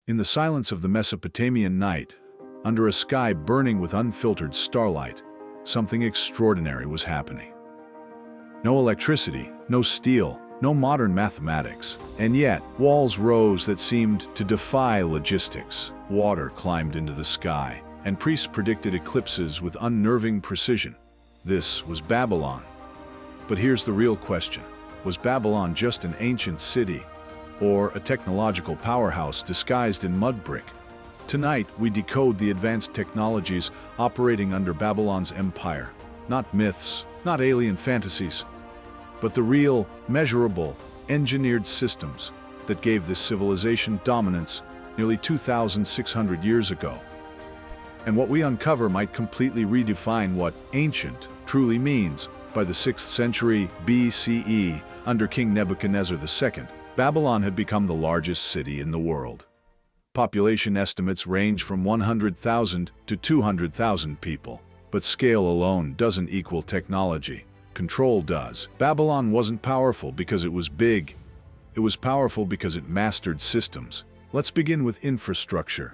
In the silence of the Mesopotamian night, under a sky burning with unfiltered starlight, something extraordinary was happening. No electricity, no steel, no modern mathematics, and yet walls rose that seemed to defy logistics. Water climbed into the sky, and priests predicted eclipses with unnerving precision. This was Babylon. But here's the real question. Was Babylon just an ancient city, or a technological powerhouse disguised in mudbrick? Tonight, we decode the advanced technologies operating under Babylon's empire. Not myths, not alien fantasies, but the real, measurable, engineered systems that gave this civilization dominance nearly 2,600 years ago. And what we uncover might completely redefine what ancient truly means. By the 6th century BCE, under King Nebuchadnezzar II, Babylon had become the largest city in the world. Population estimates range from 100,000 to 200,000 people. But scale alone doesn't equal technology. Control does. Babylon wasn't powerful because it was big. It was powerful because it mastered systems. Let's begin with infrastructure.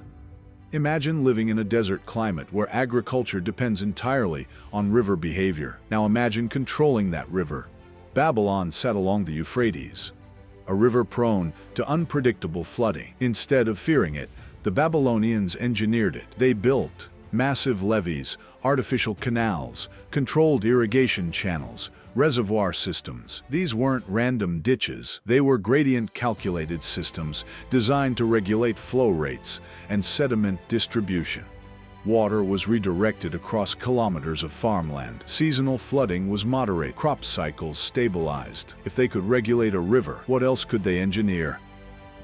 Imagine living in a desert climate where agriculture depends entirely on river behavior. Now imagine controlling that river. Babylon sat along the Euphrates, a river prone to unpredictable flooding. Instead of fearing it, the Babylonians engineered it. They built massive levees, artificial canals, controlled irrigation channels, reservoir systems. These weren't random ditches. They were gradient-calculated systems designed to regulate flow rates and sediment distribution. Water was redirected across kilometers of farmland. Seasonal flooding was moderated. Crop cycles stabilized. If they could regulate a river, what else could they engineer?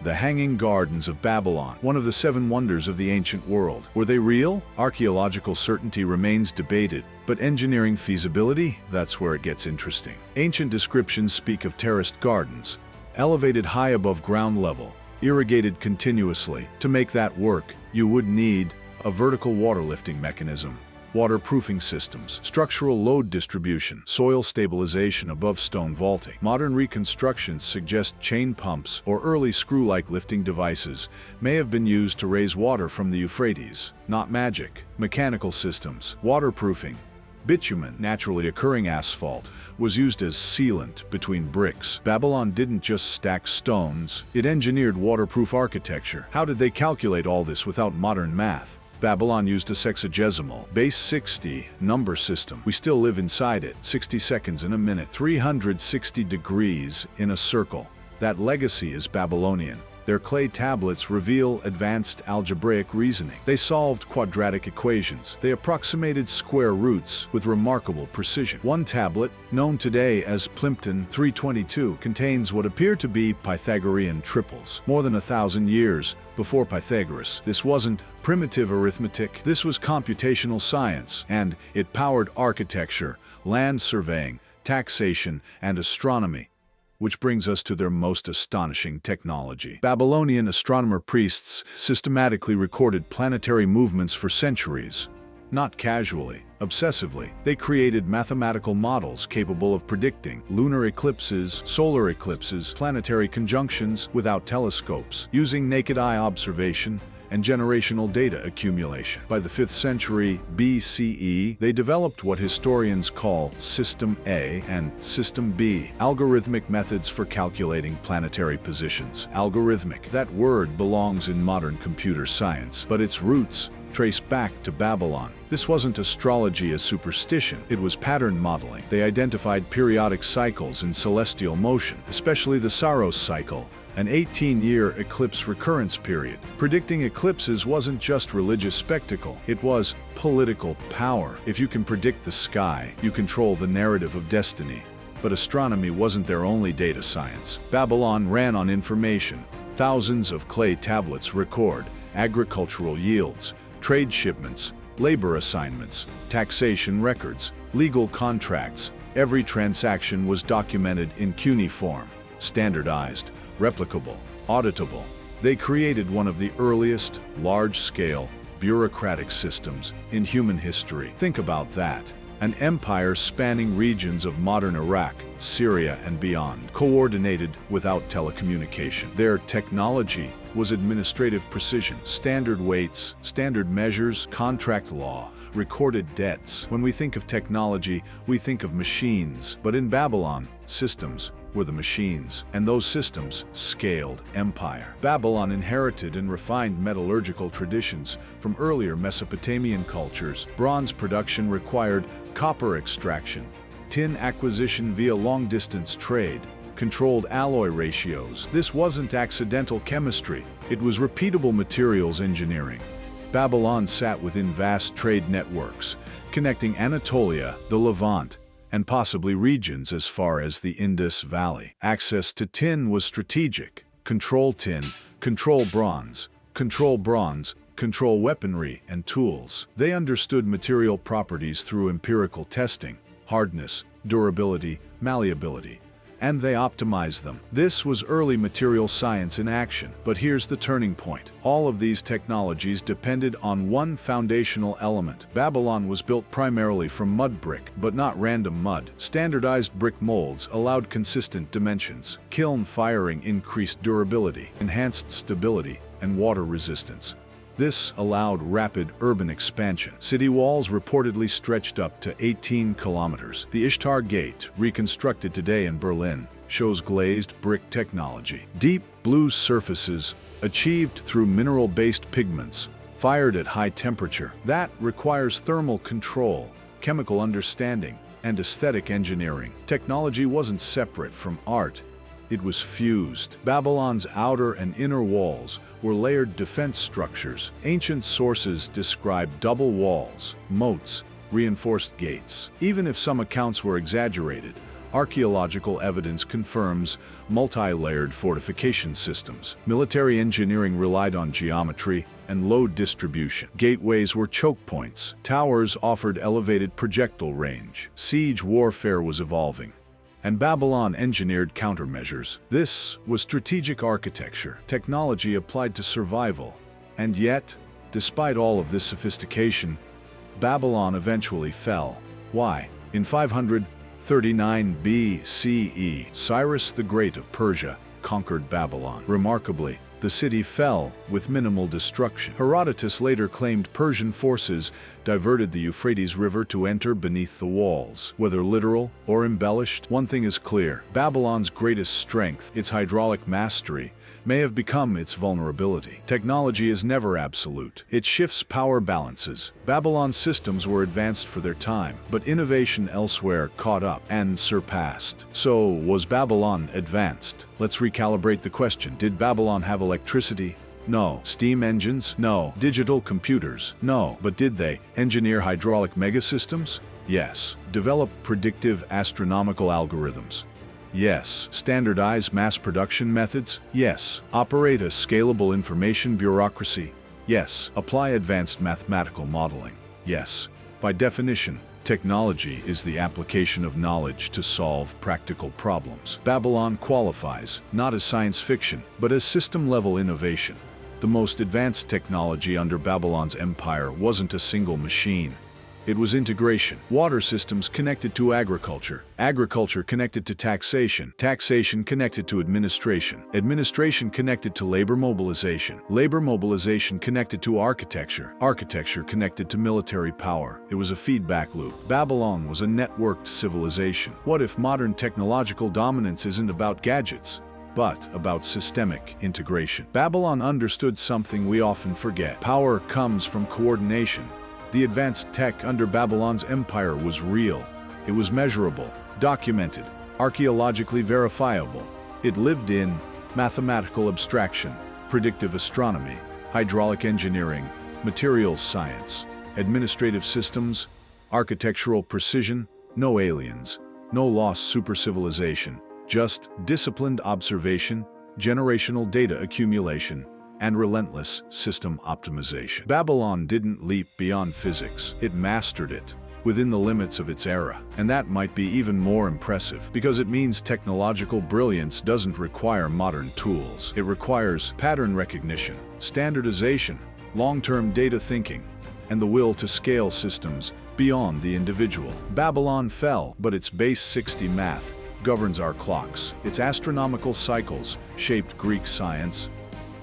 The Hanging Gardens of Babylon, one of the 7 wonders of the ancient world. Were they real? Archaeological certainty remains debated, but engineering feasibility? That's where it gets interesting. Ancient descriptions speak of terraced gardens, elevated high above ground level, irrigated continuously. To make that work, you would need a vertical water lifting mechanism, waterproofing systems, structural load distribution, soil stabilization above stone vaulting. Modern reconstructions suggest chain pumps or early screw-like lifting devices may have been used to raise water from the Euphrates. Not magic. Mechanical systems, waterproofing. Bitumen, naturally occurring asphalt, was used as sealant between bricks. Babylon didn't just stack stones, it engineered waterproof architecture. How did they calculate all this without modern math? Babylon used a sexagesimal, base 60, number system. We still live inside it. 60 seconds in a minute, 360 degrees in a circle. That legacy is Babylonian. Their clay tablets reveal advanced algebraic reasoning. They solved quadratic equations. They approximated square roots with remarkable precision. One tablet, known today as Plimpton 322, contains what appear to be Pythagorean triples. More than 1,000 years before Pythagoras. This wasn't primitive arithmetic. This was computational science, and it powered architecture, land surveying, taxation, and astronomy. Which brings us to their most astonishing technology. Babylonian astronomer priests systematically recorded planetary movements for centuries. Not casually, obsessively. They created mathematical models capable of predicting lunar eclipses, solar eclipses, planetary conjunctions without telescopes, using naked eye observation and generational data accumulation. By the 5th century BCE, they developed what historians call System A and System B, algorithmic methods for calculating planetary positions. Algorithmic, that word belongs in modern computer science, but its roots trace back to Babylon. This wasn't astrology as superstition, it was pattern modeling. They identified periodic cycles in celestial motion, especially the Saros cycle, an 18-year eclipse recurrence period. Predicting eclipses wasn't just religious spectacle, it was political power. If you can predict the sky, you control the narrative of destiny. But astronomy wasn't their only data science. Babylon ran on information. Thousands of clay tablets record agricultural yields, trade shipments, labor assignments, taxation records, legal contracts. Every transaction was documented in cuneiform, standardized, replicable, auditable. They created one of the earliest, large-scale, bureaucratic systems in human history. Think about that. An empire spanning regions of modern Iraq, Syria, and beyond, coordinated without telecommunication. Their technology was administrative precision. Standard weights, standard measures, contract law, recorded debts. When we think of technology, we think of machines. But in Babylon, systems were the machines, and those systems scaled empire. Babylon inherited and refined metallurgical traditions from earlier Mesopotamian cultures. Bronze production required copper extraction, tin acquisition via long-distance trade, controlled alloy ratios. This wasn't accidental chemistry, it was repeatable materials engineering. Babylon sat within vast trade networks, connecting Anatolia, the Levant, and possibly regions as far as the Indus Valley. Access to tin was strategic. Control tin, control bronze, control weaponry and tools. They understood material properties through empirical testing, hardness, durability, malleability, and they optimized them. This was early material science in action. But here's the turning point. All of these technologies depended on one foundational element. Babylon was built primarily from mudbrick, but not random mud. Standardized brick molds allowed consistent dimensions. Kiln firing increased durability, enhanced stability, and water resistance. This allowed rapid urban expansion. City walls reportedly stretched up to 18 kilometers. The Ishtar Gate, reconstructed today in Berlin, shows glazed brick technology. Deep blue surfaces, achieved through mineral-based pigments, fired at high temperature. That requires thermal control, chemical understanding, and aesthetic engineering. Technology wasn't separate from art. It was fused. Babylon's outer and inner walls were layered defense structures. Ancient sources describe double walls, moats, reinforced gates. Even if some accounts were exaggerated, archaeological evidence confirms multi-layered fortification systems. Military engineering relied on geometry and load distribution. Gateways were choke points. Towers offered elevated projectile range. Siege warfare was evolving, and Babylon engineered countermeasures. This was strategic architecture, technology applied to survival. And yet, despite all of this sophistication, Babylon eventually fell. Why? In 539 BCE, Cyrus the Great of Persia conquered Babylon. Remarkably, the city fell with minimal destruction. Herodotus later claimed Persian forces diverted the Euphrates River to enter beneath the walls. Whether literal or embellished, one thing is clear. Babylon's greatest strength, its hydraulic mastery, may have become its vulnerability. Technology is never absolute. It shifts power balances. Babylon's systems were advanced for their time, but innovation elsewhere caught up and surpassed. So, was Babylon advanced? Let's recalibrate the question. Did Babylon have electricity? No. Steam engines? No. Digital computers? No. But did they engineer hydraulic megasystems? Yes. Develop predictive astronomical algorithms? Yes. Standardize mass production methods? Yes. Operate a scalable information bureaucracy? Yes. Apply advanced mathematical modeling? Yes. By definition, technology is the application of knowledge to solve practical problems. Babylon qualifies not as science fiction, but as system-level innovation. The most advanced technology under Babylon's empire wasn't a single machine. It was integration. Water systems connected to agriculture. Agriculture connected to taxation. Taxation connected to administration. Administration connected to labor mobilization. Labor mobilization connected to architecture. Architecture connected to military power. It was a feedback loop. Babylon was a networked civilization. What if modern technological dominance isn't about gadgets, but about systemic integration? Babylon understood something we often forget. Power comes from coordination. The advanced tech under Babylon's empire was real. It was measurable, documented, archaeologically verifiable. It lived in mathematical abstraction, predictive astronomy, hydraulic engineering, materials science, administrative systems, architectural precision. No aliens, no lost supercivilization, just disciplined observation, generational data accumulation, and relentless system optimization. Babylon didn't leap beyond physics. It mastered it within the limits of its era. And that might be even more impressive, because it means technological brilliance doesn't require modern tools. It requires pattern recognition, standardization, long-term data thinking, and the will to scale systems beyond the individual. Babylon fell, but its base 60 math governs our clocks. Its astronomical cycles shaped Greek science,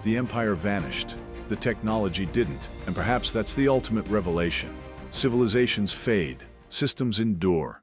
The empire vanished. The technology didn't. And perhaps that's the ultimate revelation. Civilizations fade. Systems endure.